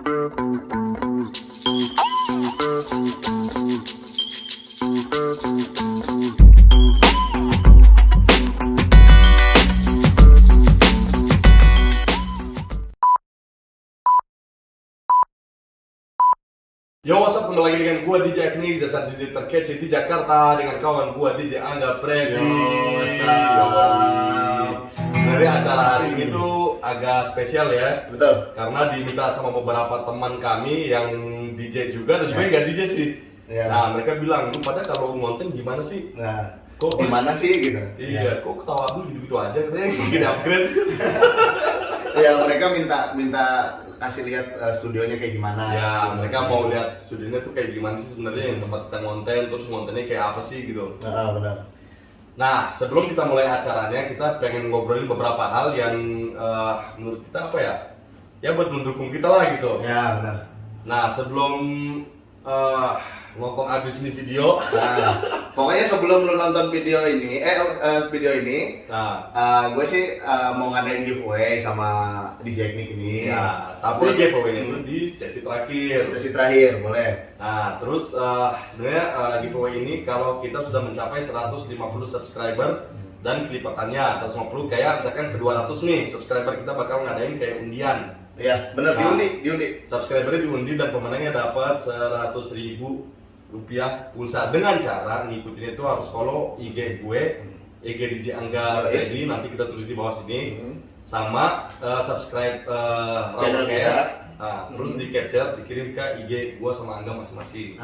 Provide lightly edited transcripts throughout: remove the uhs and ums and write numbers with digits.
Yo, what's up? Kembali lagi dengan gua DJ Agni, DJ terkece di Jakarta dengan kawan gua DJ Angga Predi. What's up? Dari acara hari ini tuh agak spesial ya. Betul. Karena diminta sama beberapa teman kami yang DJ juga dan juga yang nggak DJ sih. Ya. Nah, mereka bilang, lu pada kalau ngonten gimana sih? Nah, Kok gimana sih gitu? Iya, kok ketawa dulu gitu-gitu aja katanya gini upgrade. Ya mereka minta kasih lihat studionya kayak gimana. Ya, mereka mau lihat studionya tuh kayak gimana sih sebenarnya yang tempat kita ngonten, terus ngontennya kayak apa sih gitu. Benar. Nah, sebelum kita mulai acaranya, kita pengen ngobrolin beberapa hal yang menurut kita apa ya? Ya buat mendukung kita lah gitu. Ya benar. Nah, sebelum nonton abis nih video, Nah, pokoknya sebelum lu nonton video ini, gue sih mau ngadain giveaway sama DJ Nick ini. ya, tapi giveaway itu di sesi terakhir. Sesi terakhir, boleh. Nah, terus sebenarnya giveaway ini kalau kita sudah mencapai 150 subscriber dan kelipatannya 150 kayak misalkan ke 200 nih subscriber kita bakal ngadain kayak undian. Iya, benar, Nah, diundi. Subscribernya diundi dan pemenangnya dapat 100.000 rupiah pulsa dengan cara ngikutin itu harus follow IG gue, IG DJ Angga Predi, nanti kita tulis di bawah sini, sama subscribe Channel Roundcast. kita. Nah, terus di capture dikirim ke IG gue sama Angga masing-masing.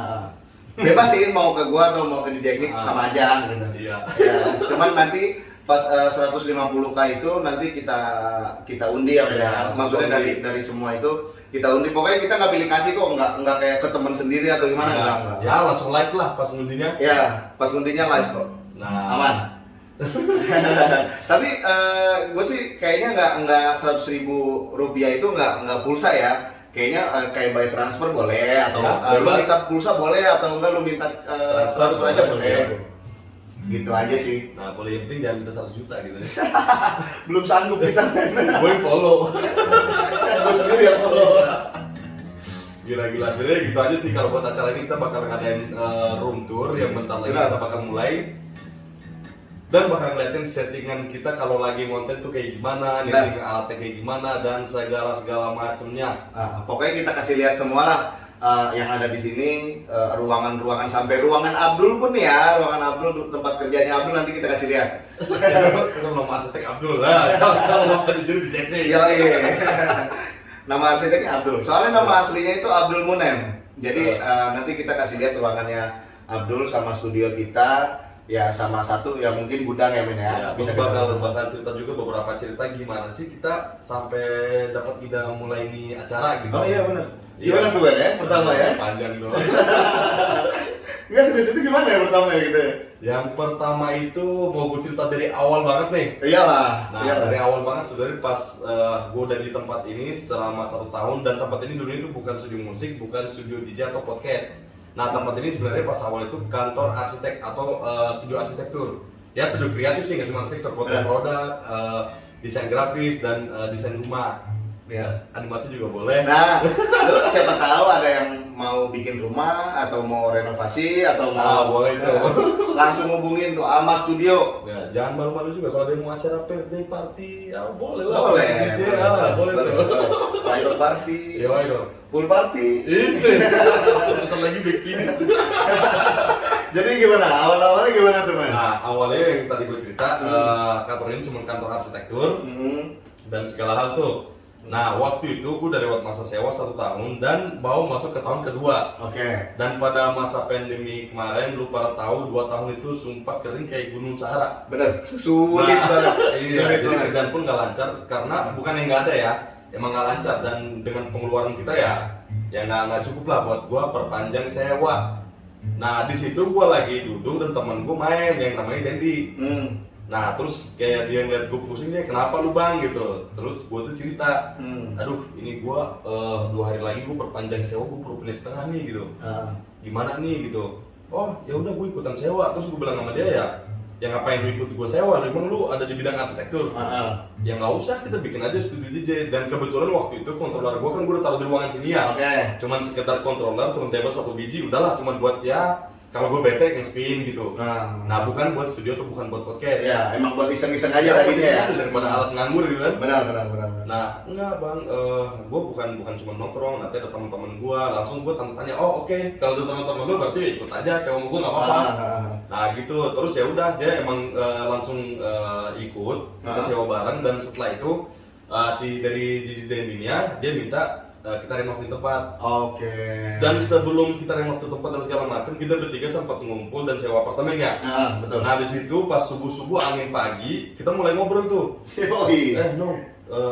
Bebas sih mau ke gua atau mau ke DJ Nick sama aja gitu. Iya. Ya, cuman nanti pas 150k itu nanti kita undi ya, Ya, maksudnya dari semua itu kita undi. Pokoknya kita nggak pilih kasih kok, nggak kayak ke teman sendiri atau gimana, enggak. Ya langsung live lah pas ngundinya. Ya pas undinya live kok. Nah, Aman. Tapi gue sih kayaknya nggak 100.000 rupiah itu nggak pulsa ya. Kayaknya kayak by transfer boleh atau Ya, lu bebas. minta pulsa boleh atau enggak lu minta transfer aja boleh. Gitu aja sih. Nah, boleh yang penting jangan minta 100 juta gitu. Belum sanggup kita. Gue yang follow. Gue sendiri yang follow. Gila-gila, sebenarnya gitu aja sih. Kalau buat acara ini kita bakal ngadain room tour yang bentar lagi Benar. kita bakal mulai dan bakal ngeliatin settingan kita kalau lagi ngonten tuh kayak gimana, netting alatnya kayak gimana dan segala macemnya. Pokoknya kita kasih lihat semua lah yang ada di sini, ruangan-ruangan sampai ruangan Abdul pun ya, ruangan Abdul tempat kerjanya Abdul nanti kita kasih lihat. Kita nama arsitek Abdul lah. Kalau mau jadi di JT. Iya. Nama arsiteknya Abdul. Soalnya nama aslinya itu Abdul Munem. Jadi nanti kita kasih lihat ruangannya Abdul sama studio kita. Ya sama satu ya mungkin gudang ya men Ya, ya. terus bakal cerita juga beberapa cerita gimana sih kita sampai dapat ide mulai ini acara gitu. Oh iya benar. Gimana tuh Ben ya pertama ya? Panjang tuh. Enggak serius itu gimana ya pertama ya gitu ya? Yang pertama itu mau gue cerita dari awal banget nih. Iyalah. Nah dari awal banget sebenarnya pas gue udah di tempat ini selama 1 tahun dan tempat ini dulu itu bukan studio musik, bukan studio DJ atau podcast. Nah tempat ini sebenarnya pas awal itu kantor arsitek atau studio arsitektur. Ya studio kreatif sih, nggak cuma arsitektur, foto produk, desain grafis dan desain rumah. Ya. Animasi juga boleh. Nah, lu siapa tahu ada yang mau bikin rumah atau mau renovasi atau mau boleh itu. langsung hubungin tuh Ama Studio. Ya, jangan malu-malu juga kalau ada yang mau acara birthday party, ya boleh lah. Boleh. DJ, boleh tuh. Private party, Ya ayo. pool party. Isi. Bentar lagi bikin. Jadi gimana? Awal-awalnya gimana tuh, Man? Nah, awalnya yang tadi gue cerita, kantor ini cuma kantor arsitektur dan segala hal tuh. Nah, waktu itu gue udah lewat masa sewa 1 tahun dan mau masuk ke tahun kedua. Oke. Dan pada masa pandemi kemarin, lu pada tahu 2 tahun itu sumpah kering kayak Gunung Sahara. Bener, sulit banget. Iya, Sulit jadi banget. kerjaan pun nggak lancar karena bukan yang nggak ada ya, emang nggak lancar dan dengan pengeluaran kita ya nggak cukup lah buat gua perpanjang sewa. Nah di situ gua lagi duduk dan temen gua main yang namanya Dendi. Nah terus kayak dia ngeliat gue pusing dia, kenapa lu bang gitu. Terus gue tuh cerita, aduh ini gue 2 hari lagi gue perpanjang sewa, gue perlu pindah setengah nih gitu. Gimana nih gitu. Oh ya udah gue ikutan sewa. Terus gue bilang sama dia ya, yang ngapain lu ikut gue sewa, memang lu ada di bidang arsitektur. Ya nggak usah, kita bikin aja studio DJ. Dan kebetulan waktu itu controller gue kan gue udah taruh di ruangan sini ya. Cuman sekedar controller, turntable 1 biji, udahlah cuman buat ya kalau gue bete nge-spin gitu. Nah bukan buat studio atau bukan buat podcast. Ya emang buat iseng-iseng aja tadinya ya. Daripada alat nganggur gitu kan. Benar. Nah enggak bang, gue bukan cuma nongkrong, nanti ada teman-teman gue, langsung gue tanya, oh oke, kalau ada teman-teman lu berarti ikut aja, sewa sama gue nggak apa-apa. Nah gitu, terus ya udah dia emang langsung ikut, kita sewa bareng. Dan setelah itu si dari Gigi Dendinya dia minta kita renovain tempat. Dan sebelum kita renov tempat dan segala macam, kita bertiga sempat ngumpul dan sewa apartemen ya. Betul. Nah di situ pas subuh angin pagi, kita mulai ngobrol tuh.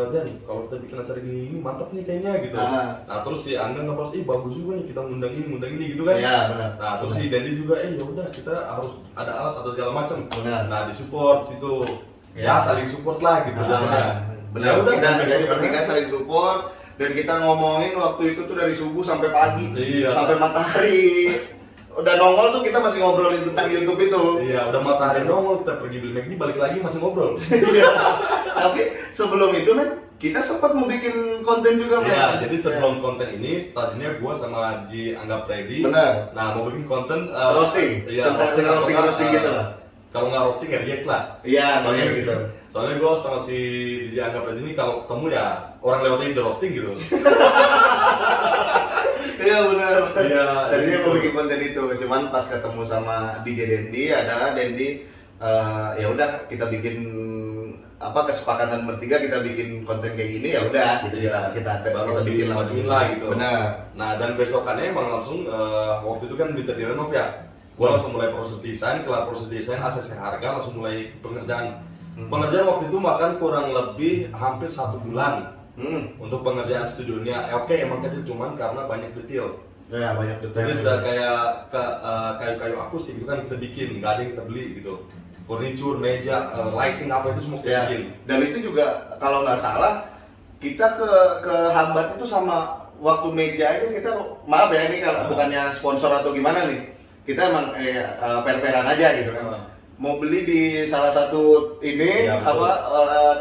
Dan kalau kita bikin acara gini mantap nih kayaknya gitu. Nah terus si Angga ngebahas, bagus juga nih kita ngundang ini gitu kan. Iya benar. Nah terus si Dendi juga, ya udah kita harus ada alat atau segala macam. Benar. Nah disupport situ. Ya saling support lah gitu. Benar. Kita bertiga saling support. Dan kita ngomongin waktu itu tuh dari subuh sampai pagi, sampai matahari udah nongol tuh kita masih ngobrolin tentang YouTube itu. Iya, udah matahari nongol kita pergi beli McD, balik lagi masih ngobrol. Tapi sebelum itu men, kita sempat mau bikin konten juga men. Iya, jadi sebelum konten ini tadinya gua sama Ji Anggap Ready. Benar. Nah, mau bikin konten roasting, tentang roasting gitu lah. Kalau nggak roasting ya react lah. Iya, soalnya gitu. Soalnya gue sama si DJ Anggap Ready ini kalau ketemu ya orang lewatnya di roasting gitu. Iya benar. Iya. Tadinya mau bikin konten itu, cuman pas ketemu sama DJ Dendi, ya udah kita bikin kesepakatan bertiga, kita bikin konten kayak gini, ya udah gitu. Kita bikin majuin lah gitu. Benar. Nah dan besokannya emang langsung waktu itu kan minta direnov ya. Gue langsung mulai proses desain, kelar proses desain, ACC harga, langsung mulai pengerjaan. Pengerjaan waktu itu makan kurang lebih hampir 1 bulan untuk pengerjaan studionya. Oke, emang kecil cuman karena banyak detail. Ya banyak detail. Jadi kayak kayu-kayu akustik itu kan kita bikin, nggak ada yang kita beli gitu. Furniture, meja, lighting apa itu semua kita bikin. Dan itu juga kalau nggak salah kita ke hambat itu sama waktu meja aja kita, maaf ya ini kalau bukannya sponsor atau gimana nih. Kita emang per-peran aja gitu kan. Mau beli di salah satu ini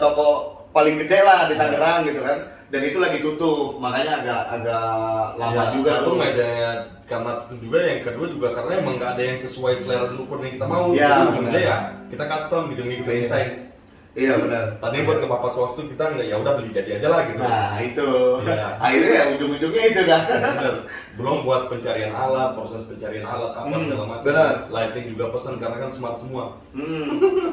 toko paling gede lah di Tangerang gitu kan. Dan itu lagi tutup, makanya agak lama juga satu tuh. mejanya karena tutup juga, yang kedua juga karena emang nggak ada yang sesuai selera dan ukuran yang kita mau. Ya, ujungnya ya kita custom gitu, ngikutin desain. Iya benar. Tadi buat ngepapas waktu kita nggak, ya udah beli jadi aja lah gitu. Nah itu, ya. Akhirnya ya ujung-ujungnya itu dah. Bener. Belum buat pencarian alat, proses pencarian alat apa segala macam. Lighting juga pesan karena kan smart semua.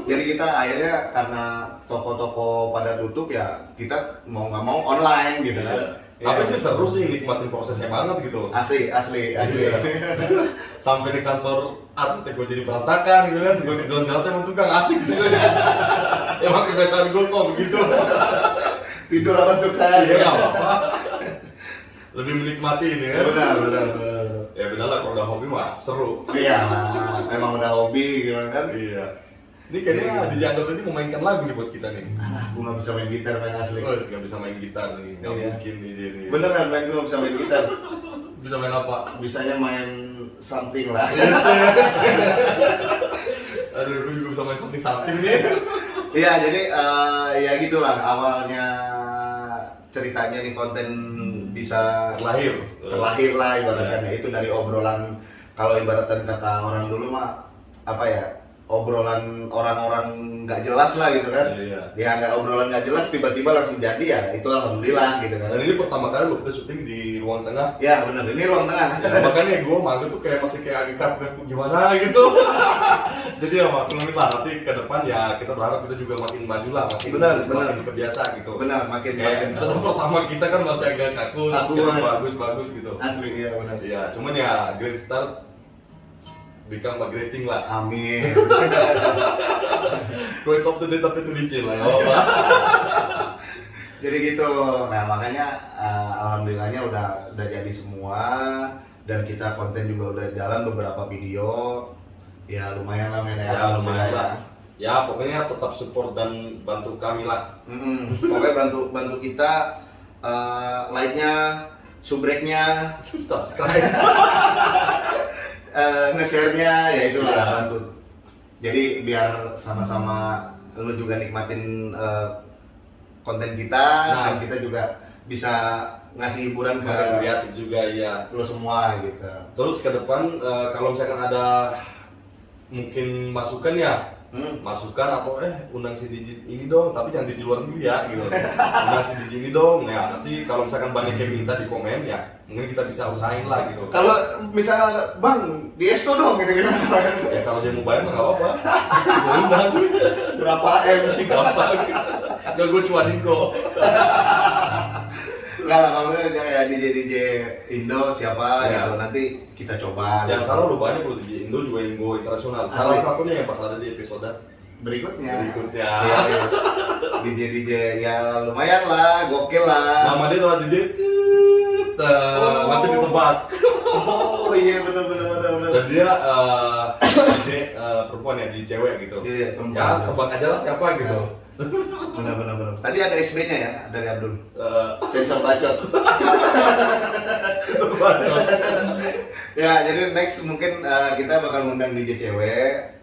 Jadi kita akhirnya karena toko-toko pada tutup ya kita mau nggak mau online gitu kan. Tapi sih seru sih, nikmatin prosesnya banget gitu. Asli. Sampai di kantor arsitek gue jadi berantakan gitu kan. Gue di jalan-jalan emang tukang asik sih. Emang kebiasaan gue kok begitu. Tidur sama tukang. Iya apa-apa. Lebih menikmati ini kan. Benar. Ya benar lah, kalau udah hobi mah seru. Iya, emang udah hobi gitu kan. Iya. Ini kayaknya dianggap nanti memainkan lagu nih buat kita nih. Gue nggak bisa main gitar, main asli. Nggak bisa main gitar nih, nggak mungkin nih dia nih. Beneran gue nggak bisa main gitar. Bisa main apa? Bisanya main something lah. Aduh, gue juga bisa main something nih. Iya, jadi ya gitulah awalnya ceritanya nih konten bisa terlahir lah ibaratnya. Itu dari obrolan, kalau ibaratkan kata orang dulu mah apa ya, obrolan orang-orang nggak jelas lah gitu kan. Ya nggak, obrolan nggak jelas tiba-tiba langsung jadi, ya itu alhamdulillah gitu kan. Dan ini pertama kali lo kita syuting di ruang tengah. Ya benar, ini ruang tengah. Ya, makanya gue manggil tuh kayak masih kayak agak kaku gimana gitu. Jadi ya maklum lah, nanti ke depan ya kita berharap kita juga makin maju lah, makin kebiasa gitu. Makin episode pertama kita kan masih agak kaku bagus gitu. Asli ya benar. Ya cuman ya great start become a great thing lah. Amin. Quotes of the day tapi itu dicil lah ya. Jadi gitu. Nah makanya alhamdulillahnya udah jadi semua, dan kita konten juga udah jalan beberapa video. Ya lumayan lah men ya. Ya lumayan lah. Ya pokoknya tetap support dan bantu kami lah. Pokoknya bantu kita, like-nya, subrek-nya, subscribe. nge-share-nya, ya itulah bantu. Jadi biar sama-sama lu juga nikmatin konten kita dan kita juga bisa ngasih hiburan ke kreatif juga ya. lu semua gitu. Terus ke depan kalau misalkan ada mungkin masukan ya, masukan atau undang si Diji ini dong, tapi jangan di luar negeri ya gitu. Undang si Diji ini dong. Nah, nanti kalau misalkan banyak yang minta di komen ya, mungkin kita bisa usahain lah gitu. Kalau misalnya Bang, di Esto dong gitu gimana? Ya kalau dia mau bayar mah nggak apa-apa. Gue undang. Berapa M? Gampang. Gak gue cuanin kok. Enggak lah, maksudnya kayak DJ Indo siapa Ya. gitu, nanti kita coba. Yang salah lu banyak kalau DJ Indo juga yang go internasional. Salah satunya yang bakal ada di episode berikutnya. berikutnya. Iya. DJ ya lumayan lah, gokil lah. Nama dia adalah DJ nanti ditebak. Oh iya benar. Dan dia DJ perempuan ya, DJ cewek gitu. Iya, perempuan. Ya tebak aja lah siapa gitu. Benar. Tadi ada SB-nya ya dari Abdul. Eh, Sensor bacot. Sesuatu bacot. Ya, jadi next mungkin kita bakal ngundang DJ cewek.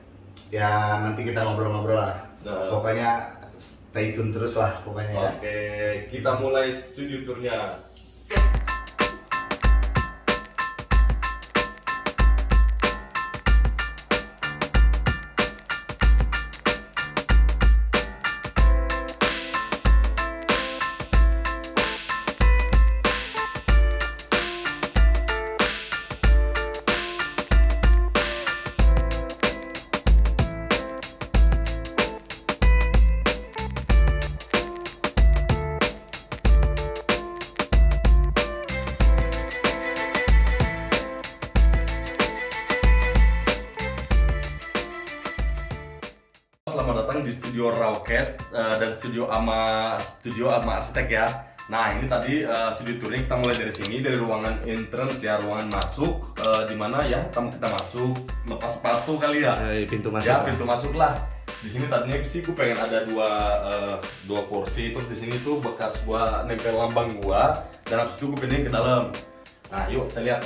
Ya, nanti kita ngobrol-ngobrol lah. Nah. Pokoknya stay tune terus lah pokoknya ya. Oke, kita mulai studio tournya. Selamat datang di studio Rawcast dan studio ama arsitek ya. Nah ini tadi studio touring kita mulai dari sini, dari ruangan entrance ya, ruangan masuk di mana ya kita masuk lepas sepatu kali ya. Pintu masuk. Ya pintu masuk lah. Di sini tadinya sih gue pengen ada dua kursi, terus di sini tuh bekas gua nempel lambang gua, dan habis itu gue pindahin ke dalam. Nah yuk kita lihat.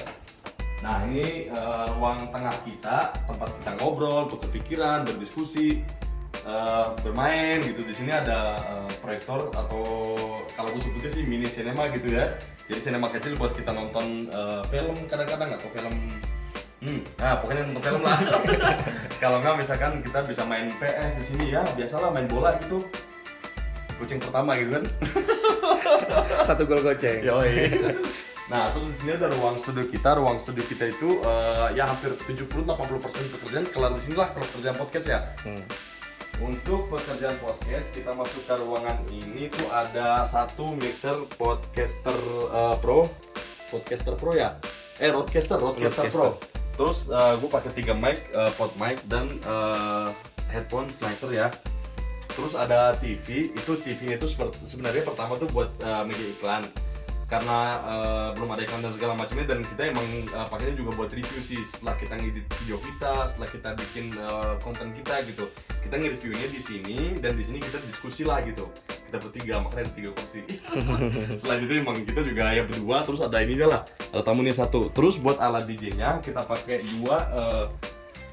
Nah ini ruang tengah kita, tempat kita ngobrol, tukar pikiran, berdiskusi, bermain gitu. Di sini ada proyektor atau kalau gue sebutnya sih mini cinema gitu ya. Jadi sinema kecil buat kita nonton film kadang-kadang atau film pokoknya nonton film lah. Kalau nggak misalkan kita bisa main PS di sini ya, biasalah main bola gitu. Kucing pertama gitu kan. Satu gol goceng. Yoi. Nah, terus di sini ada ruang studio kita. Ruang studio kita itu ya hampir 70-80% pekerjaan kelar di sinilah kalau pekerjaan podcast ya. Untuk pekerjaan podcast kita masuk ke ruangan ini tuh ada satu mixer Podcaster Pro ya. Rodecaster Pro. Terus gue pakai 3 mic, pod mic dan headphone slicer ya. Terus ada TV, itu TV-nya itu sebenarnya pertama tuh buat media iklan. Karena belum ada iklan dan segala macamnya, dan kita emang pakainya juga buat review sih. Setelah kita ngedit video kita, setelah kita bikin konten kita gitu, kita nge-reviewnya di sini, dan di sini kita diskusi lah gitu. Kita bertiga, makanya ada 3 kursi. Selain itu emang kita juga ya berdua, terus ada ininya lah, ada tamunya 1. Terus buat alat DJ-nya kita pakai 2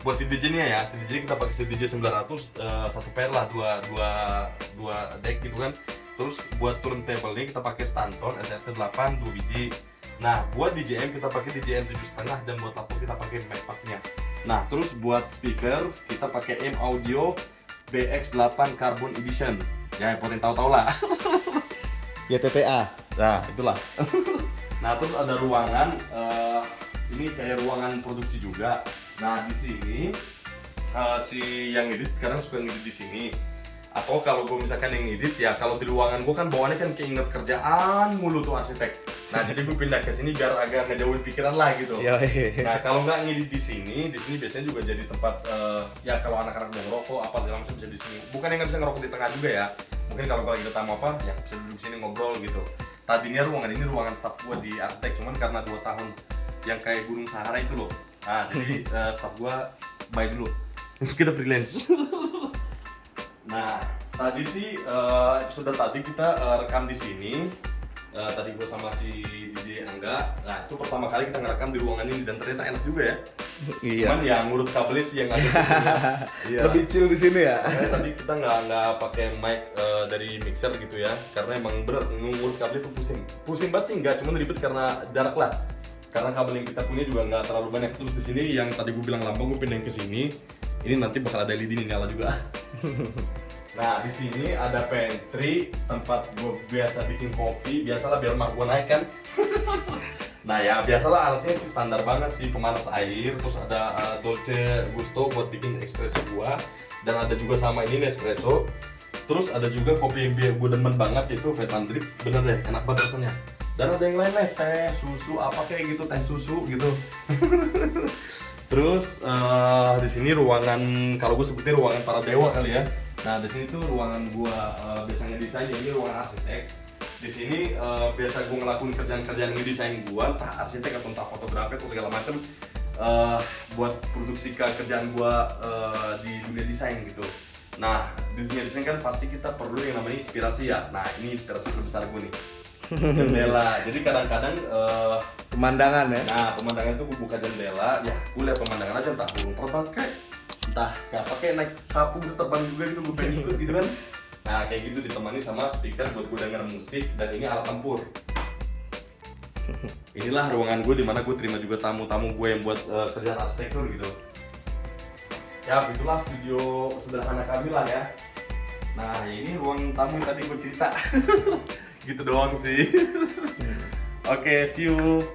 buat si DJ-nya ya, si DJ kita pakai si DJ 900 1 pair lah, 2 deck gitu kan. Terus buat turntable ini kita pakai Stanton SRT8 2 biji. Nah, buat DJM kita pakai DJM 7,5, dan buat laptop kita pakai mic pastinya. Nah, terus buat speaker kita pakai M Audio BX8 Carbon Edition. Ya, yang tahu-tahu lah. Ya TTA. Nah, itulah. Nah, terus ada ruangan ini kayak ruangan produksi juga. Nah, di sini si yang edit kadang suka ngedit di sini. Atau kalau gue misalkan yang edit ya, kalau di ruangan gue kan bawaannya kan keinget kerjaan mulu tuh arsitek. Nah jadi gue pindah ke sini biar agak ngejauhin pikiran lah gitu. Nah kalau nggak ngedit di sini biasanya juga jadi tempat ya kalau anak-anak mau ngerokok apa segala macam bisa di sini. Bukan yang nggak bisa ngerokok di tengah juga ya. Mungkin kalau lagi ada tamu apa ya bisa duduk di sini ngobrol gitu. Tadinya ruangan ini ruangan staff gue di arsitek, cuman karena 2 tahun yang kayak Gunung Sahara itu loh. Nah jadi staff gue bye dulu. Kita freelance. Nah, tadi sih episode tadi kita rekam di sini. Tadi gue sama si DJ Angga. Nah, itu pertama kali kita ngerekam di ruangan ini, dan ternyata enak juga ya. Iya. Cuman ya ngurut kabelnya sih yang ada di sini. Iya. Lebih chill di sini ya. Makanya tadi kita nggak pakai mic dari mixer gitu ya, karena emang bener ngurut kabel itu pusing banget sih, nggak cuma ribet karena jarak lah, karena kabel yang kita punya juga nggak terlalu banyak. Terus di sini yang tadi gue bilang lambang gue pindahin ke sini, ini nanti bakal ada LED ini nyala juga. Nah di sini ada pantry, tempat gue biasa bikin kopi, biasalah biar mak gue naik kan. Nah ya biasalah alatnya sih standar banget sih, pemanas air, terus ada Dolce Gusto buat bikin espresso gua, dan ada juga sama ini Nespresso. Terus ada juga kopi yang gue demen banget yaitu Veteran Drip, bener deh enak banget rasanya. Dan ada yang lain teh susu apa kayak gitu, teh susu gitu. Terus di sini ruangan, kalau gue sebutnya ruangan para dewa kali ya. Nah di sini tuh ruangan gua biasanya desain, ini ruangan arsitek. Di sini biasa gue ngelakuin kerjaan-kerjaan ngedesain gue, entah arsitek atau entah fotografi atau segala macem, buat produksi kerjaan gue di dunia desain gitu. Nah di dunia desain kan pasti kita perlu yang namanya inspirasi ya. Nah ini inspirasi terbesar gue nih, jendela. Jadi kadang-kadang Pemandangan ya. nah pemandangan tuh gue buka jendela, ya gue lihat pemandangan aja, entah burung terbang kayak, entah siapa kayak naik sapu terbang juga gitu, gue pengen ikut gitu kan. Nah kayak gitu ditemani sama speaker buat gue denger musik, dan ini alat tempur. Inilah ruangan gue dimana gue terima juga tamu-tamu gue yang buat kerjaan arsitektur gitu. Ya begitulah studio sederhana kami lah ya. Nah ini ruang tamu yang tadi gue cerita. Gitu doang sih. Oke, see you.